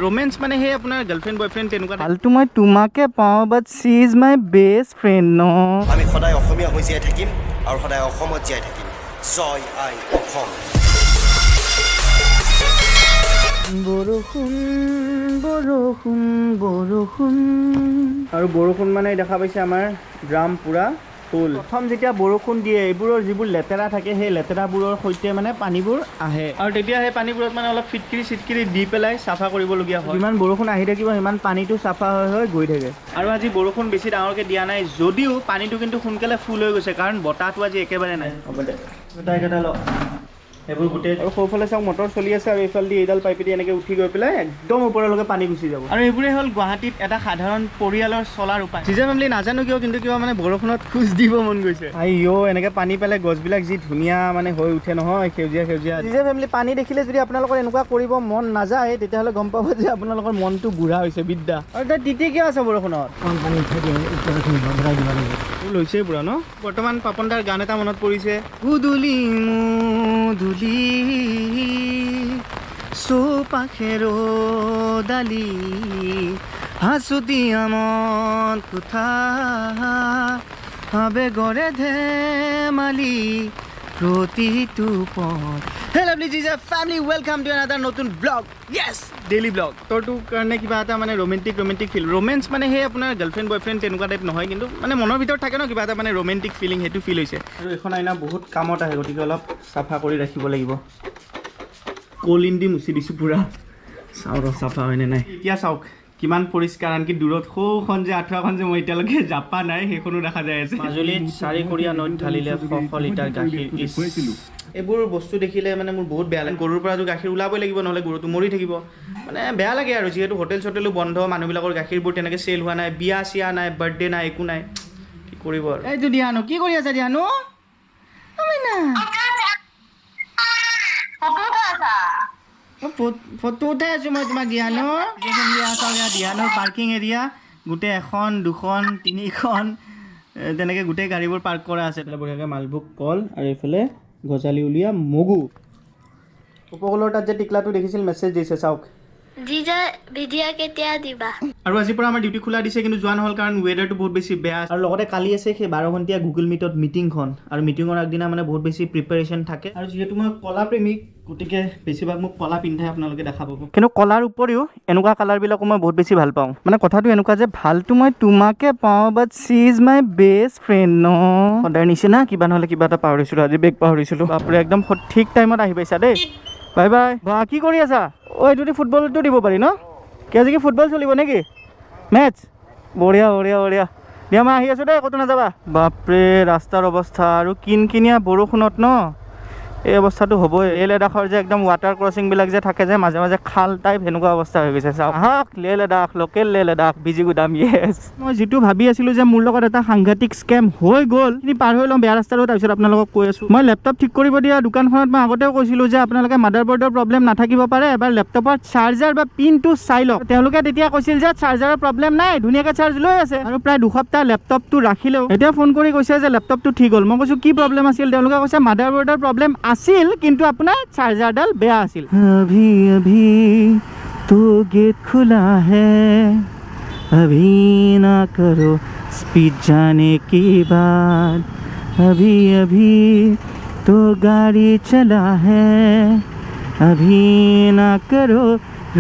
Romance माने हे আপোনাৰ girlfriend boyfriend তেনেকুৱা হালটো মই তোমাকে পাওঁ বাট সি ইজ মাই বেষ্ট ফ্ৰেণ্ড ন আমি সদায় অসমীয়া হৈ জীয়াই থাকিম আৰু সদায় অসমত জীয়াই থাকিম জয় আই অসম বৰষুণ বৰষুণ বৰষুণ আৰু বৰষুণ মানে দেখা পাইছে আমাৰ ড্ৰাম পুৰা ফুল প্ৰথম যেতিয়া বৰষুণ দিয়ে এইবোৰৰ যিবোৰ লেতেৰা থাকে সেই লেতেৰাবোৰৰ সৈতে মানে পানীবোৰ আহে আৰু তেতিয়া সেই পানীবোৰত মানে অলপ ফিটকিৰি দি পেলাই চাফা কৰিবলগীয়া হয় যিমান বৰষুণ আহি থাকিব সিমান পানীটো চাফা হৈ গৈ থাকে আৰু আজি বৰষুণ বেছি ডাঙৰকৈ দিয়া নাই যদিও পানীটো কিন্তু সোনকালে ফুল হৈ গৈছে কাৰণ বতাহটো আজি একেবাৰে নাই হ'ব দে গোটাইকেইটা ল এইবোৰ গোটেই আৰু সৌফালে চাওক মটৰ চলি আছে আৰু এইফালে দি এইডাল পাইপেদি এনেকৈ উঠি গৈ পেলাই একদম ওপৰলৈকে পানী গুচি যাব আৰু এইবোৰে হ'ল গুৱাহাটীত এটা সাধাৰণ পৰিয়ালৰ চলাৰ উপায় জিজা ফেমিলি নাজানো কিয় কিন্তু কিবা মানে বৰষুণত খোজ দিব মন গৈছে আইঅ এনেকৈ পানী পেলাই গছবিলাক যি ধুনীয়া মানে হৈ উঠে নহয় সেউজীয়া সেউজীয়া জিজা ফেমিলি পানী দেখিলে যদি আপোনালোকৰ এনেকুৱা কৰিব মন নাযায় তেতিয়াহ'লে গম পাব যে আপোনালোকৰ মনটো বুঢ়া হৈছে বিদ্যা আৰু তাত তিতি কিয় আছে বৰষুণত লৈছে বুঢ়া ন বৰ্তমান পাপনদাৰ গান এটা মনত পৰিছে গুদুলি মুদুলি চৌপাশেৰো ডালি হাঁচতি আমত কোঠা আবেগৰে ধেমালি প্ৰতিটো পথ হে লাভলি জিজা ফ্যামিলি ওয়েলকাম টু আনাদাৰ নতুন ব্লগ ইয়েস ডেইলি ব্লগ তোৰটো কাৰণে কিবা এটা মানে ৰোমেণ্টিক ফিল ৰোমেন্স মানে সেই আপোনাৰ গাৰ্লফ্ৰেন্ড বয়ফ্ৰেন্ড তেনেকুৱা টাইপ নহয় কিন্তু মানে মনৰ ভিতৰত থাকে ন কিবা এটা মানে ৰোমেণ্টিক ফিলিং সেইটো ফিল হৈছে আৰু এখন আইনা বহুত কামত আহে গতিকে অলপ চাফা কৰি ৰাখিব লাগিব কলিন দি মুচি দিছোঁ পুৰা চাওঁ ৰ চাফা হয়নে নাই এতিয়া চাওক কিমান পৰিষ্কাৰ আনকি দূৰত সৌখন যে আঁঠুৱাখন যে মই এতিয়ালৈকে জাপা নাই সেইখনো দেখা যায় আছে মাজুলীত 4 কোৰিয়া নৈত ঢালিলে 100 লিটাৰ গাখীৰ এইবোৰ বস্তু দেখিলে মানে মোৰ বহুত বেয়া লাগে গৰুৰ পৰা গাখীৰ ওলাবই লাগিব নহ'লে গৰুটো মৰি থাকিব মানে বেয়া লাগে আৰু যিহেতু হোটেল চটেলো বন্ধ মানুহবিলাকৰ গাখীৰবোৰ তেনেকৈ চেল হোৱা নাই বিয়া চিয়া নাই বাৰ্থডে নাই একো নাই কি কৰিব আৰু এইটো দিয়ানো কি কৰি আছা দিয়ানো ফটো উঠাই আছোঁ মই তোমাক দিয়ানোৰ দিয়ানোৰ পাৰ্কিং এৰিয়া গোটেই 1 2 3খন তেনেকৈ গোটেই গাড়ীবোৰ পাৰ্ক কৰা আছে বঢ়িয়াকৈ মালভোগ কল আৰু এইফালে গজালি উলিয়া মগু উপকূলৰ তাত যে টিকলাটো দেখিছিল মেছেজ দিছে চাওক জিজা ভিডিঅ' কেতিয়া দিবা আৰু আজিৰ পৰা আমাৰ ডিউটি খোলা দিছে কিন্তু যোৱা নহ'ল কাৰণ ৱেডাৰটো বহুত বেছি বেয়া আৰু লগতে কালি আছে সেই 12 ঘণ্টীয়া গুগল মিটত মিটিংখন আৰু মিটিঙৰ আগদিনা মানে বহুত বেছি প্ৰিপাৰেশ্যন থাকে আৰু যিহেতু মই কলা প্ৰেমিক গতিকে বেছিভাগ মোক কলা পিন্ধাই আপোনালোকে দেখা পাব কিন্তু কলাৰ উপৰিও এনেকুৱা কালাৰবিলাকো মই বহুত বেছি ভাল পাওঁ মানে কথাটো এনেকুৱা যে ভালটো মই তোমাকে পাওঁ বাট সি ইজ মাই বেষ্ট ফ্ৰেণ্ড ন সদায় নিচিনা কিবা নহ'লে কিবা এটা পাহৰিছিলোঁ আজি বেগ পাহৰিছিলোঁ বাপৰে একদম ঠিক টাইমত আহি পাইছা দেই বাই বাই বা কি কৰি আছা এইটো ফুটবলটো দিব পাৰি ন কি আজি কি ফুটবল চলিব নেকি মেটচ বঢ়িয়া বঢ়িয়া বঢ়িয়া দিয়া মই আহি আছোঁ দেই ক'তো নাযাবা বাপৰে ৰাস্তাৰ অৱস্থা আৰু কিনকিনীয়া বৰষুণত ন এই অৱস্থাটো হ'বই লে লাডাখৰ যে একদম ৱাটাৰ ক্ৰচিংবিলাক যে থাকে যে মাজে মাজে খাল টাইপ সেনেকুৱা অৱস্থা হৈ গৈছে চাওক আহক লে লাডাখ লোকেল লে লাডাখ বিজিগুদাম য়েছ মই যিটো ভাবি আছিলোঁ যে মোৰ লগত এটা সাংঘাতিক স্কেম হৈ গ'ল কিন্তু পাৰ হৈ লওঁ বেয়া ৰাস্তাটো তাৰপিছত আপোনালোকক কৈ আছোঁ মই লেপটপ ঠিক কৰিব দিয়া দোকানখনত মই আগতেও কৈছিলোঁ যে আপোনালোকে মাদাৰবৰ্ডৰ প্ৰব্লেম নাথাকিব পাৰে এবাৰ লেপটপৰ চাৰ্জাৰ বা পিনটো চাই লওক তেওঁলোকে তেতিয়া কৈছিল যে চাৰ্জাৰৰ প্ৰব্লেম নাই ধুনীয়াকৈ চাৰ্জ লৈ আছে আৰু প্ৰায় 2 সপ্তাহ লেপটপটো ৰাখিলেও এতিয়া ফোন কৰি কৈছে যে লেপটপটো ঠিক হ'ল মই কৈছোঁ কি প্ৰব্লেম আছিল তেওঁলোকে কৈছে মাদাৰবৰ্ডৰ প্ৰব্লেম আছিল কিন্তু আপোনাৰ চাৰ্জাৰডাল বেয়া আছিল अभी अभी तो गेट खुला है अभी ना करो स्पीड जाने की बात अभी अभी तो गाड़ी चला है अभी ना करो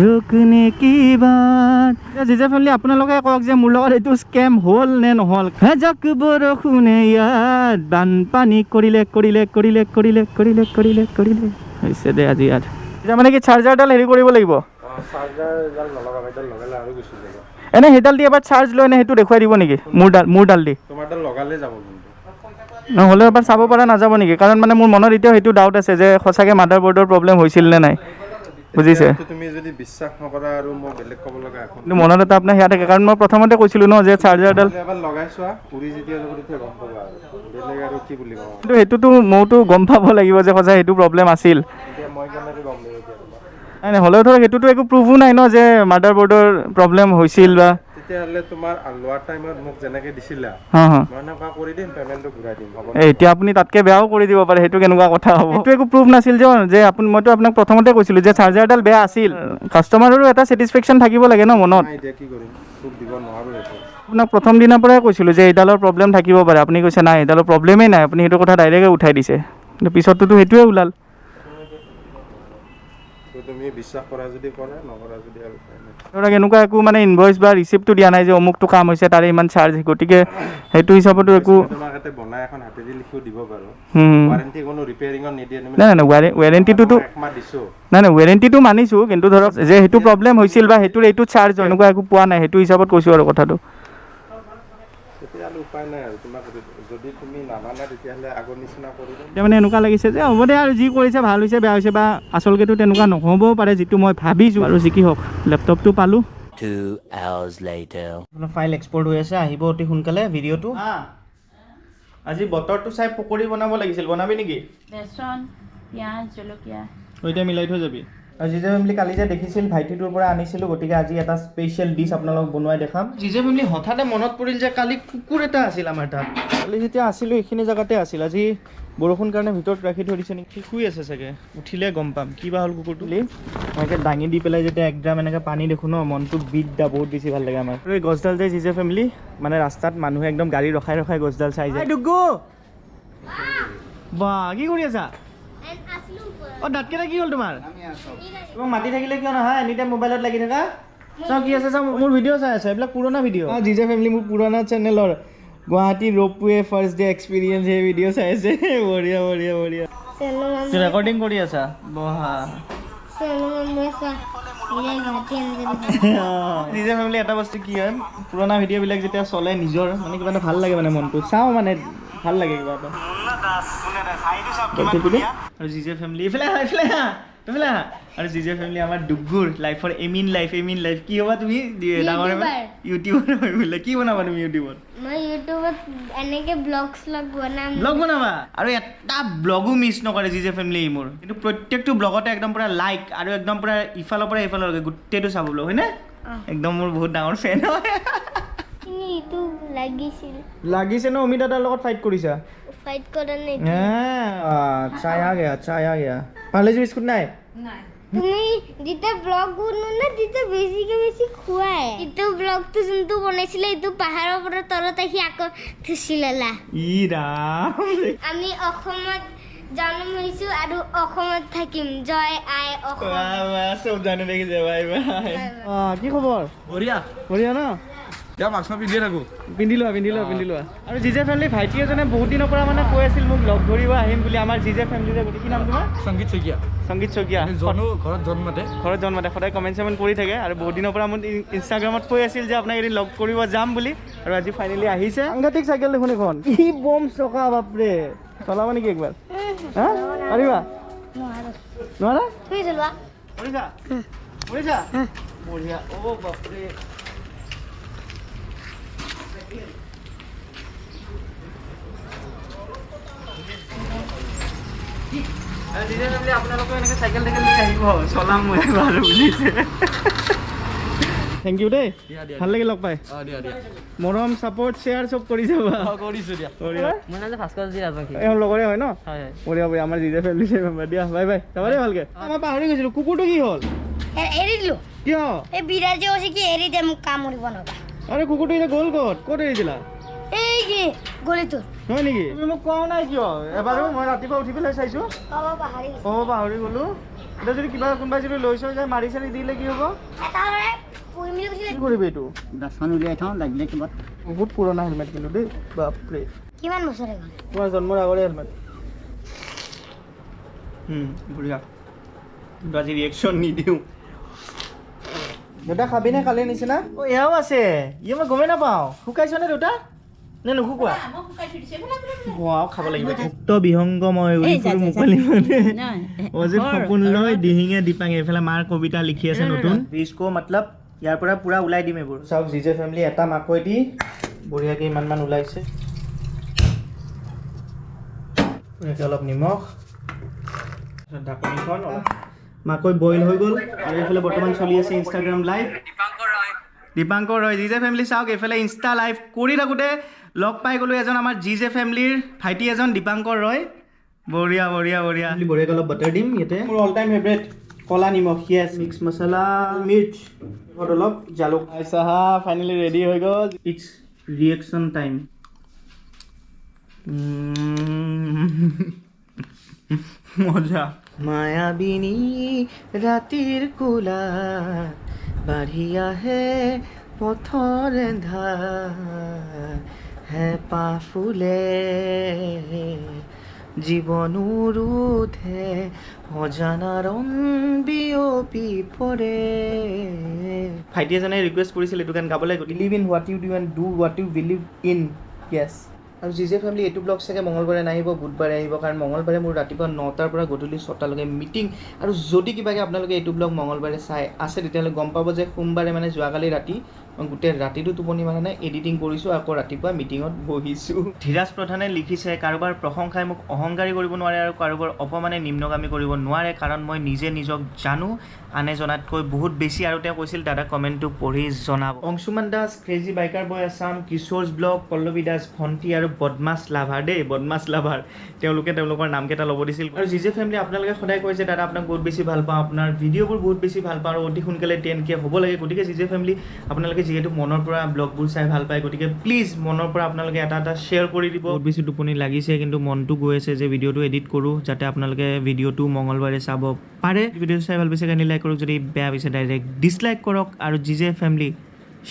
रोकने की बात জিজা ফেমিলি আপোনালোকে কওক যে মোৰ লগত এইটো স্কেম হ'ল নে নহ'ল হেজক বৰষুণে ইয়াত বানপানী কৰিলে হৈছে দে আজি ইয়াত এতিয়া মানে কি চাৰ্জাৰডাল হেৰি কৰিব লাগিব এনে সেইডাল দি এবাৰ চাৰ্জ লৈ নে সেইটো দেখুৱাই দিব নেকি মোৰডাল দি নহ'লে এবাৰ চাব পৰা নাযাব নেকি কাৰণ মানে মোৰ মনত এতিয়াও সেইটো ডাউট আছে যে সঁচাকৈ মাদাৰবৰ্ডৰ প্ৰব্লেম হৈছিল নে নাই বুজিছে তুমি যদি বিশ্বাস নকৰা আৰু মই বেলেগ ক'ব লগা একো কিন্তু মনত এটা আপোনাৰ সেয়া থাকে কাৰণ মই প্ৰথমতে কৈছিলোঁ ন যে চাৰ্জাৰডাল এবাৰ লগাই চোৱা উৰি যেতিয়া যাব তেতিয়া গম পাবা বেলেগ আৰু কি বুলি কওঁ কিন্তু সেইটোতো মইতো গম পাব লাগিব যে সঁচাই সেইটো প্ৰব্লেম আছিল এতিয়া মই কেনেকৈ গম পাব নাই হ'লেও ধৰক সেইটোতো একো প্ৰুভো নাই ন যে মাদাৰবৰ্ডৰ প্ৰব্লেম হৈছিল বা তেতিয়াহ'লে তোমাৰ লোৱাৰ টাইমত মোক যেনেকৈ দিছিলা হা হা মই এনেকুৱা কৰি দিম পে'মেণ্টটো ঘূৰাই দিম হ'ব এতিয়া আপুনি তাতকৈ বেয়াও কৰি দিব পাৰে সেইটো কেনেকুৱা কথা হ'ব এইটো একো প্ৰুফ নাছিল যে আপুনি মইতো আপোনাক প্ৰথমতে কৈছিলোঁ যে চাৰ্জাৰডাল বেয়া আছিল কাষ্টমাৰৰো এটা ছেটিছফেকশ্যন থাকিব লাগে ন মনত নাই এতিয়া কি কৰিম তোক দিব নোৱাৰোঁ সেইটো আপোনাক প্ৰথম দিনাৰ পৰাই কৈছিলোঁ যে এইডালৰ প্ৰব্লেম থাকিব পাৰে আপুনি কৈছে নাই এইডালৰ প্ৰব্লেমেই নাই আপুনি সেইটো কথা ডাইৰেক্টে উঠাই দিছে কিন্তু পিছততো সেইটোৱে ওলাল তুমি বিশ্বাস কৰা যদি কৰা নকৰা যদি আৰু ধৰক এনেকুৱা একো মানে ইনভইচ বা ৰিচিপ্টটো দিয়া নাই যে অমুকটো কাম হৈছে তাৰে ইমান চাৰ্জ গতিকে সেইটো হিচাপতো একো তোমাক এটা বনাই এখন হাতেদি লিখিও দিব পাৰোঁ হুম ৱাৰেণ্টি কোনো ৰিপেয়াৰিঙত নিদিয়ে তুমি নাই নাই ৱাৰেণ্টিটোতো একমাহ দিছোঁ নাই নাই ৱাৰেণ্টিটো মানিছোঁ কিন্তু ধৰক যে সেইটো প্ৰব্লেম হৈছিল বা সেইটোৰ এইটো চাৰ্জ এনেকুৱা একো পোৱা নাই সেইটো হিচাপত কৈছোঁ আৰু কথাটো তেতিয়াহ'লে উপায় নাই আৰু তোমাক যদি তুমি নামানা তেতিয়াহ'লে আগৰ নিচিনা কৰি দিম এতিয়া মানে এনেকুৱা লাগিছে যে হ'ব দে আৰু যি কৰিছে ভাল হৈছে বেয়া হৈছে বা আচলতেতো তেনেকুৱা নহ'বও পাৰে যিটো মই ভাবিছোঁ আৰু যি কি হওক লেপটপটো পালোঁ 2 hours later. ফাইল এক্সপৰ্ট হৈ আছে আহিব অতি সোনকালে ভিডিঅ'টো আজি বতৰটো চাই পকৰি বনাব লাগিছিল বনাবি নেকি বেচন পিঁয়াজ জলকীয়া এতিয়া মিলাই থৈ যাবি আৰু জিজে ফেমিলি কালি যে দেখিছিল ভাইটিটোৰ পৰা আনিছিলোঁ গতিকে আজি এটা স্পেচিয়েল ডিছ আপোনালোকক বনোৱাই দেখাম জিজে ফেমিলি হঠাতে মনত পৰিল যে কালি কুকুৰ এটা আছিল আমাৰ তাত কালি যেতিয়া আছিলোঁ এইখিনি জেগাতে আছিল আজি বৰষুণ কাৰণে ভিতৰত ৰাখি থৈ দিছে নেকি শুই আছে চাগে উঠিলে গম পাম কিবা হ'ল কুকুৰটো মই এতিয়া দাঙি দি পেলাই যেতিয়া একদম এনেকৈ পানী দেখোঁ ন মনটো বিদ্যা বহুত বেছি ভাল লাগে আমাৰ আৰু এই গছডাল যে জিজে ফেমিলি মানে ৰাস্তাত মানুহে একদম গাড়ী ৰখাই ৰখাই গছডাল চাই যায় ডুগু বা কি কৰি আছা অঁ দাঁতকেইটা কি হ'ল তোমাৰ তোমাক মাতি থাকিলে কিয় নহয় এনি টাইম মোবাইলত লাগি থাকা চাওঁ কি আছে চাওঁ মোৰ ভিডিঅ' চাই আছে এইবিলাক পুৰণা ভিডিঅ' জিজে ফেমিলি মোৰ পুৰণা চেনেলৰ Guwahati ropeway first day experience সেই ভিডিঅ' চাই আছে বঢ়িয়া বঢ়িয়া বঢ়িয়া ৰেকৰ্ডিং কৰি আছা বহা জিজে ফেমিলি এটা বস্তু কি হয় পুৰণা ভিডিঅ'বিলাক যেতিয়া চলে নিজৰ মানে কিবা এটা ভাল লাগে মানে মনটো চাওঁ মানে ভাল লাগে কিবা এটা আৰু জিজে ফেমিলি এইফালে আৰু জিজে ফেমিলি আমাৰ ডুগুৰ লাইফৰ এম ইন লাইফ কি হ'বা তুমি ডাঙৰ ইউটিউবাৰ হৈ বোলে কি বনাবা তুমি ইউটিউবত মই ইউটিউবত এনেকে ব্লগ বনাম ব্লগ বনাবা আৰু এটা ব্লগো মিছ নকৰে জিজে ফেমিলি মোৰ কিন্তু প্ৰত্যেকটো ব্লগতে একদম পুৰা লাইক আৰু একদম পুৰা ইফালৰ পৰা ইফাললৈকে গোটেইটো চাব ব্লগ হয়নে একদম মোৰ বহুত ডাঙৰ ফেন হয় এইটো লাগিছে ন অমিত দাদাৰ লগত ফাইট কৰিছা ফাইট কৰা নাই আচ্ছা আ গয়া পাৰ্লেজি বিস্কুট নাই তুমি যেতিয়া ব্লগ বনোৱা তেতিয়া বেছি খুৱাই এইটো ব্লগটো যোনটো বনাইছিলে এইটো পাহাৰৰ পৰা তলত আহি আকৌ থুচিলালা ই ৰাম আমি অসমত জন্ম হৈছোঁ আৰু অসমত থাকিম জয় আই অসম চব জানি দেখিছে বাই বাই কি খবৰ বঢ়িয়া ন পিন্ধি লোৱা আৰু জিজে ফেমিলি ভাইটি এজনে বহুত দিনৰ পৰা মানে কৈ আছিল মোক লগ ধৰিব আহিম বুলি আমাৰ জিজে ফেমিলি যে কি নাম তোমাৰ সংগীত শইকীয়া ঘৰত জন্মতে সদায় কমেণ্ট কৰি থাকে আৰু বহুত দিনৰ পৰা মোক ইনষ্টাগ্ৰামত কৈ আছিল যে আপোনাক এদিন লগ কৰিব যাম বুলি আৰু আজি ফাইনেলি আহিছে সাংঘাতিক চাইকেল দেখোন এখন কি বম চকা বাপৰে চলাবা নেকি একবাৰ হা পাৰিবা নোৱাৰা কৰিছা বঢ়িয়া অ' বাপৰে আপোনালোকে এনেকৈ চাইকেল লৈ আহিব চলাম মই আৰু বুলিছে থেংক ইউ দেই ভাল লাগিল লগ পাই মৰম ছাপৰ্ট শ্বেয়াৰ চব কৰি যাবা লগৰে হয় ন বঢ়িয়া আমাৰ জিজে ফেমিলি মেম্বাৰ দিয়া বাই বাই যাবা দেই ভালকে মই পাহৰি গৈছিলোঁ কুকুৰটো কি হ'ল এৰি দিলো কিয় এই বিৰাজে কৈছে কি এৰি দে মোক কামুৰিব নবা আৰে কুকুৰটো এতিয়া গ'ল ক'ত এৰিছিলা এই কি গলিটোত হয় নেকি তুমি মোক কোৱা নাই কিয় এবাৰো মই ৰাতিপুৱা উঠি পেলাই চাইছোঁ পাহৰি গ'লো এতিয়া যদি কিবা কোনোবাই যদি লৈ চৈ যায় মাৰি চাৰি দিলে কি হ'ব কি কৰিবি এইটো দাচন উলিয়াই থওঁ লাগিলে কিবা বহুত পুৰণা হেলমেট কিন্তু দেই বাপৰে কিমান বছৰ হ'ল তোমাৰ জন্মৰ আগৰে হেলমেট বঢ়িয়া কিন্তু আজি ৰিয়েকশ্যন নিদিওঁ দেউতা খাবিনে কালিৰ নিচিনা অ' এয়াও আছে ইয়ে মই গমেই নাপাওঁ শুকাইছনে দেউতা নে নুশুকোৱা খাব লাগিব মুক্ত বিহংগময় উৰিফুল মুকলি মানে অজিত সপোন লৈ দিহিঙে দিপাঙে এইফালে মাৰ কবিতা লিখি আছে নতুন বিস্কো মতলব ইয়াৰ পৰা পুৰা ওলাই দিম এইবোৰ চাওক জিজে ফেমিলি এটা মাকৈ দি বঢ়িয়াকৈ ইমানমান ওলাইছে অলপ নিমখ ঢাকনিখন মাকৈ বইল হৈ গ'ল আৰু এইফালে বৰ্তমান চলি আছে ইনষ্টাগ্ৰাম লাইভ দীপাংকৰ ৰয় জিজে ফেমিলি চাওক এইফালে ইনষ্টা লাইভ কৰি থাকোঁতে লগ পাই গ'লোঁ এজন আমাৰ জিজে ফেমিলিৰ ভাইটি এজন দীপাংকৰ ৰয় বঢ়িয়া বঢ়িয়া বঢ়িয়া বঢ়িয়াকৈ অলপ বাটাৰ দিম ইয়াতে মোৰ অল টাইম ফেভৰেট কলা নিমখ য়েছ মিক্স মছলা মিৰ্চ অলপ জালুক চাহা ফাইনেলি ৰেডি হৈ গ'ল ইটছ ৰিয়েকশ্যন টাইম মজা মায়াবিনী ৰাতিৰ কোলা বাঢ়ি আহে পথৰ ধাৰ হেঁপাহ ফুলে জীৱনৰ উঠে অজানা ৰং বিয়পি পৰে ভাইটি এজনে ৰিকুৱেষ্ট কৰিছিল এইটো গান গাবলৈ believe in what you do and do what you believe in yes আৰু জিজে ফেমিলি এইটো ব্লগ চাগে মঙলবাৰে নাহিব বুধবাৰে আহিব কাৰণ মঙলবাৰে মোৰ ৰাতিপুৱা 9টাৰ পৰা গধূলি 6টালৈকে মিটিং আৰু যদি কিবাকৈ আপোনালোকে এইটো ব্লগ মঙলবাৰে চাই আছে তেতিয়াহ'লে গম পাব যে সোমবাৰে মানে যোৱাকালি ৰাতি মই গোটেই ৰাতিটো টোপনি মাৰা নাই এডিটিং কৰিছোঁ আকৌ ৰাতিপুৱা মিটিঙত বহিছোঁ ধীৰাজ প্ৰধানে লিখিছে কাৰোবাৰ প্ৰশংসাই মোক অহংকাৰী কৰিব নোৱাৰে আৰু কাৰোবাৰ অপমানে নিম্নগামী কৰিব নোৱাৰে কাৰণ মই নিজে নিজক জানো আনে জনাতকৈ বহুত বেছি আৰু তেওঁ কৈছিল দাদা কমেণ্টটো পঢ়ি জনাব অংশুমান দাস ক্ৰেজি বাইকাৰ বয় আছাম কিশোৰছ ব্লগ পল্লৱী দাস ভণ্টি আৰু বদমাছ লাভাৰ দেই বদমাছ লাভাৰ তেওঁলোকে তেওঁলোকৰ নামকেইটা ল'ব দিছিল আৰু জিজে ফেমিলি আপোনালোকে সদায় কয় যে দাদা আপোনাক বহুত বেছি ভাল পাওঁ আপোনাৰ ভিডিঅ'বোৰ বহুত বেছি ভাল পাওঁ আৰু অতি সোনকালে 10K হ'ব লাগে গতিকে জিজে ফেমিলি আপোনালোকে যিহেতু মনৰ পৰা ব্লগবোৰ চাই ভাল পায় গতিকে প্লিজ মনৰ পৰা আপোনালোকে এটা শ্বেয়াৰ কৰি দিব বহুত বেছি টোপনি লাগিছে কিন্তু মনটো গৈ আছে যে ভিডিঅ'টো এডিট কৰোঁ যাতে আপোনালোকে ভিডিঅ'টো মঙলবাৰে চাব পাৰে ভিডিঅ'টো চাই ভাল পাইছে কাৰণে লাইক কৰক যদি বেয়া পাইছে ডাইৰেক্ট ডিছলাইক কৰক আৰু জিজে ফেমিলি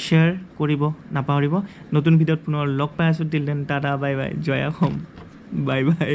শ্বেয়াৰ কৰিব নাপাহৰিব নতুন ভিডিঅ'ত পুনৰ লগ পাই আছোঁ till then tata bye bye জয় অসম বাই বাই